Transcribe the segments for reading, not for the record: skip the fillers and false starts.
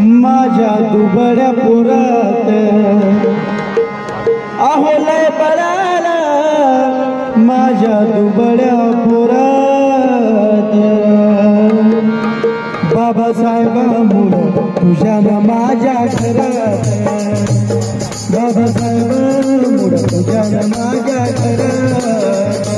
माझ्या दुबळ्या पोरात अहो लय बळाला माझ्या दुबळ्या पोरात बाबासाहेबांमुळं तुझ्यानं माझ्या घरात बाबासाहेबांमुळं तुझ्यानं माझ्या घरात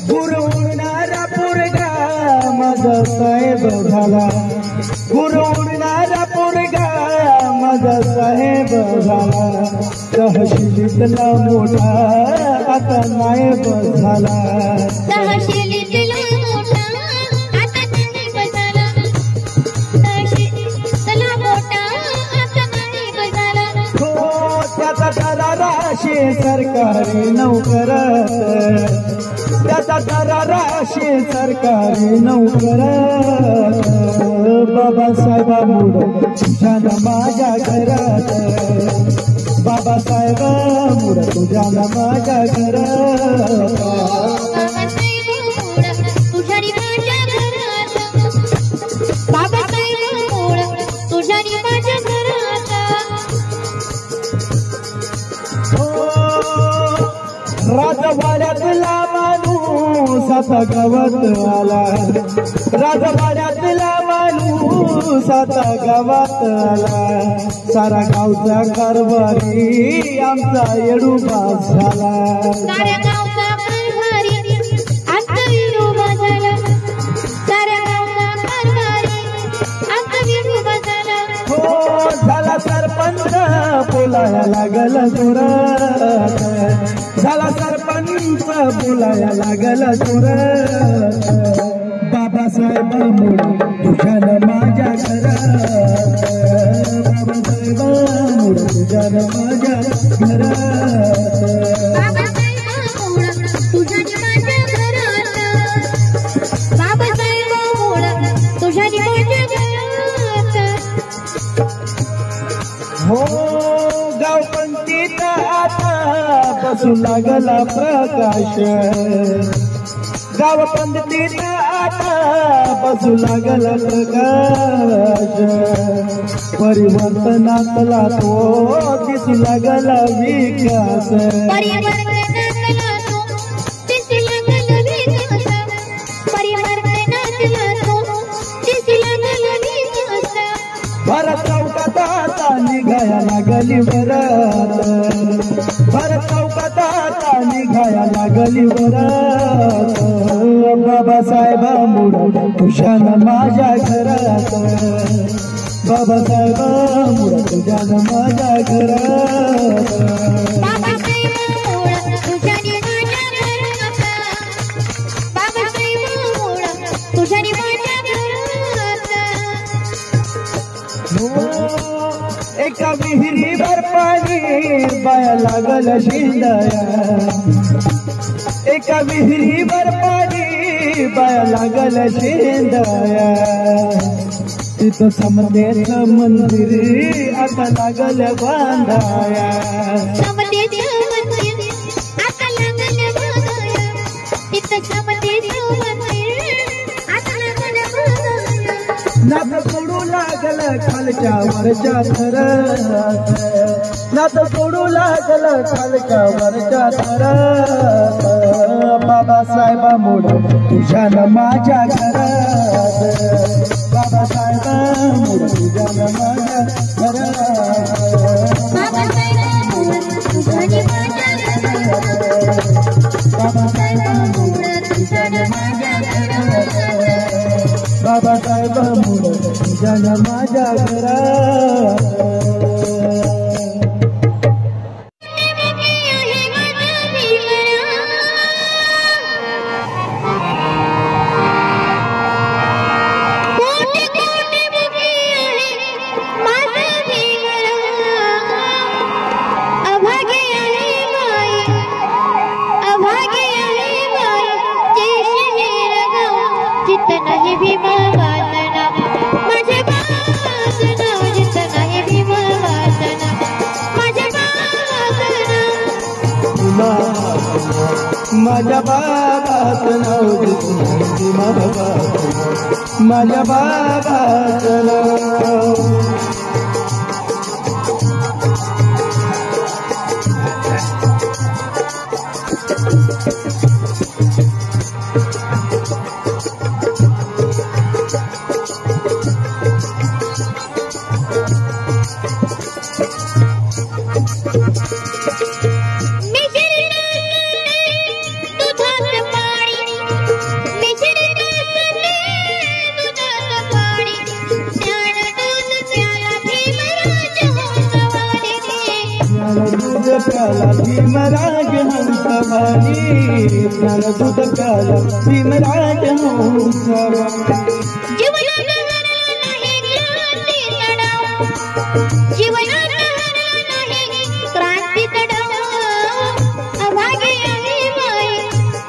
गुरवणारा पोरगा माझा साहेब झाला गुरवणारा पोरगा माझा साहेब झाला तहसीलीतला मोठा आता नायब झाला तहसीलीतला मोठा आता नायब झाला तहसीलीतला मोठा आता नायब झाला हो त्याचा दराराशे सरकारी नोकरात त्याचा दराराशे सरकारी नोकरात बाबासाहेबांमुळं तुझ्यानं माझ्या घरात बाबासाहेबांमुळं तुझ्यानं माझ्या घरात बाबासाहेबांमुळं तुझ्यानी माझ्या घरात राजवाड्यातला माणूस आता गावात आला राजवाड्यातला माणूस आता गावात आला सारा गावचा कारभारी आमचा येडूबाज झाला साऱ्या गावचा कारभारी आमचा येडूबाज झाला साऱ्या गावचा कारभारी आमचा येडूबाज झाला हो झाला सरपंच बोलायला लागल जोरात झाला सरपंच बोलायला लागल जोरात बाबासाहेबांमुळं तुझ्यानं माझ्या घरात बाबासाहेबांमुळं तुझ्यानं माझ्या घरात बाबासाहेबांमुळं तुझ्यानी माझ्या घरात बाबासाहेबांमुळं तुझ्यानी माझ्या घरात हो गावपंथीत आता बसू लागला प्रकाश गावपंथीत आता बसू लागला प्रकाश परिवर्तनातला तो दिसू लागला विकास परिवर्तनातला तो दिसू लागला विकास परिवर्तनातला तो दिसू लागला विकास भरत चौकात आता निघाया लागली वरात भरत चौकात आता निघाया लागली वरात बाबासाहेबांमुळं तुझ्यानं माझ्या घरात बाबासाहेबांमुळं तुझ्यानं माझ्या घरात बाबासाहेबांमुळं तुझ्यानी माझ्या घरात बाबासाहेबांमुळं तुझ्यानी माझ्या घरात एका विहिरीवर पाणी बाया लागल शिंदया एका विहिरीवर पाणी बाया लागल शिंदया तिथं समतेचं मंदिर आता लागल बांधाया समतेचं मंदिर आता लागल बांधाया तिथं समतेचं मंदिर आता लागल बांधाया नात सोडू लागल खालच्या वरच्या थरात नात सोडू लागल खालच्या वरच्या थरात बाबासाहेबांमुळं तुझ्यानं माझ्या घरात बाबासाहेबांमुळं तुझ्यानं माझ्या घरात बाबासाहेबांमुळं तुझ्यानी माझ्या घरात बाबासाहेबांमुळं तुझ्यानी माझ्या घरात बाबासाहेबांमुळं तुझ्यानं माझ्या घरात माझ्या बाबाचं नाव घेतलं माझ्या बाबाचं माझ्या बाबाचं नाव प्याला भीमराज हंसवानी ज्ञान दूध प्याला भीमराज हंसवानी क्रांती तडाव अभागे आहे बाई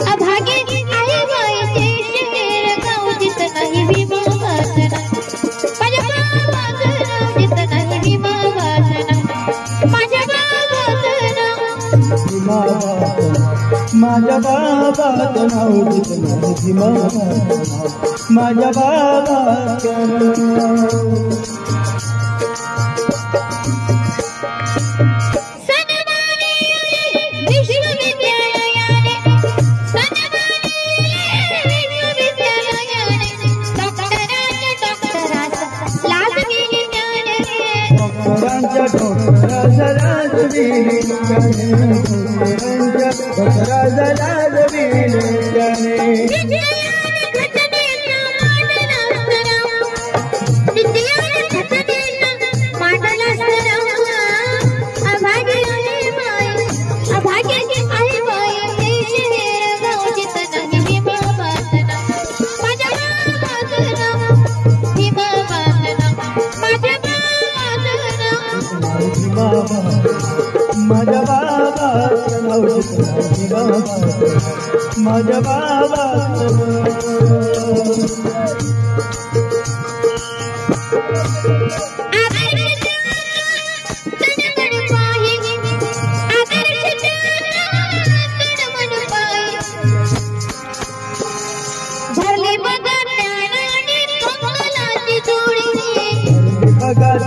अभागे आहे बाई देश गाव जित नाही भीमा वाचना माझ्या बाबाचं नाव जित नाही भीमा वाचना माझ्या माझ्या बाबाचं नाव घेतलं माझ्या बाबाचं माझ्या बाबाचं नाव माझ्या बाबाचं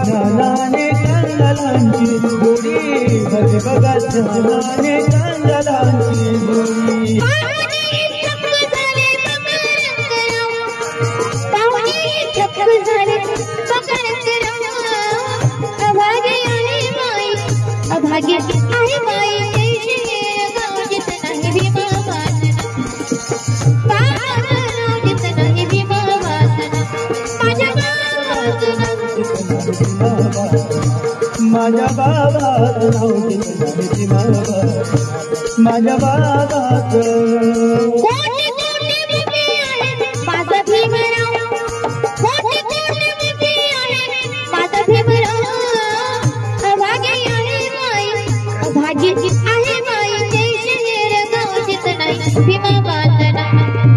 ज्ञानाने कंगलांची जोडी बघा ज्ञानाने कंगलांची जोडी अभाग्य आहे बाई गाव जित नाही भीमा वाचना माझ्या माझ्या बाबाचं नाव माझ्या बाबाचं माझा भीमराव माझा भीमराव अभाग्य आहे बाई अभाग्य आहे बाई देश गाव जित नाही भीमा वाचना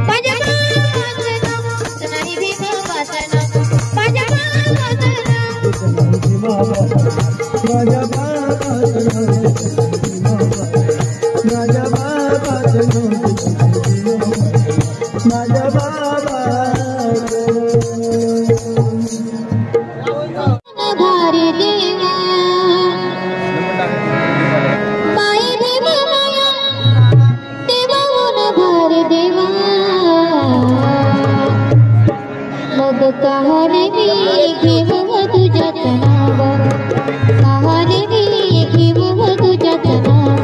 माझ्या बाबाचं नाही भीमा वाचना माझ्या माझ्या बाबाचं माझ्या बाबा भारी देवा माई देवा देवा भारी देवा मग कहाणी मी घेऊ तुझ्याच नाव कहाणी मी घेऊ तुझ्याच नाव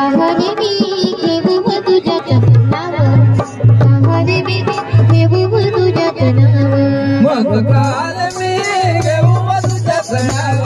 कहाणी मी घेऊ तुझ्याच नाव कहाणी मी घेऊ तुझ्याच नाव मग काल मी घेऊ तुझ्याच नाव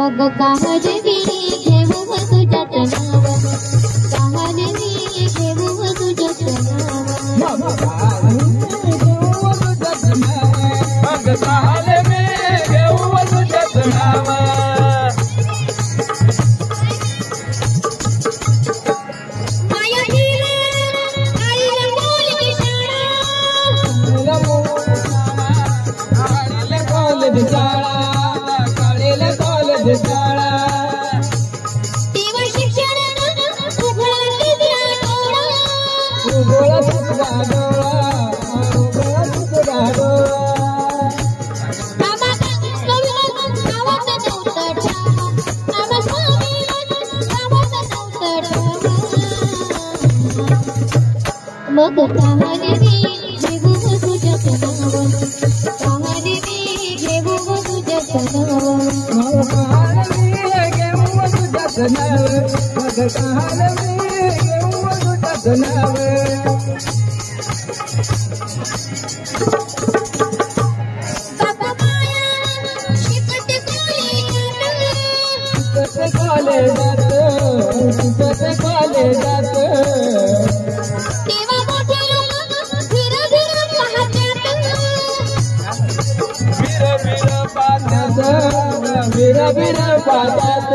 मग काहरवी घेऊ तुझ्यात नाव काहरवी घेऊ तुझ्यात नाव मग काल मी घेऊ तुझ्यात नाव माया दिले आईला बोलली शाळा काळीला कॉलेज शाळा काळीला कॉलेज शाळा तेव्हा शिक्षण उघडा तुझा डोळा उघडा तुझा डोळा उघडा तुझा डोळा आम्हा कविला गावात नव्हतं ठावा आम्हा स्वामीला गावात नव्हतं ठावा मग काहरवी घेऊ तुझ्यात नाव काहरवी घेऊ तुझ्यात नाव बाबा माया शिकत कॉलेजात तेव्हा मोठे लोक फिर फिर पाहतात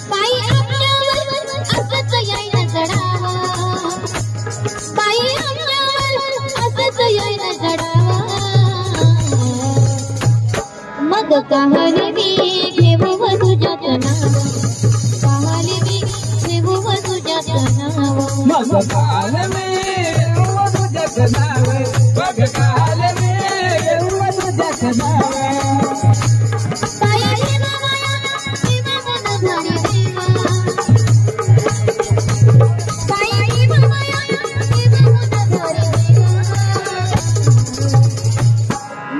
बाई आपल्यावर असंच यायला जडावा बाई आपल्यावर असंच यायला जडावा मग काहरवी घेऊ तुझ्यात नाव काहरवी घेऊ तुझ्यात नाव मग काल मी घेऊ तुझ्यात नाव मग काल मी घेऊ तुझ्यात नाव बाई देवा माया देवा मन धरी देवा बाई देवा माया देवा मन धरी देवा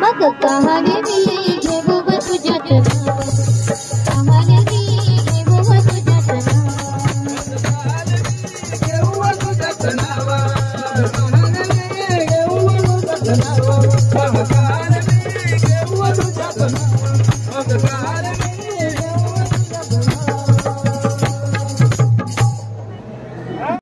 मग काहरवी घेऊ तुझ्यात नाव काहरवी घेऊ तुझ्यात नाव घेऊ तुझ्यात नाव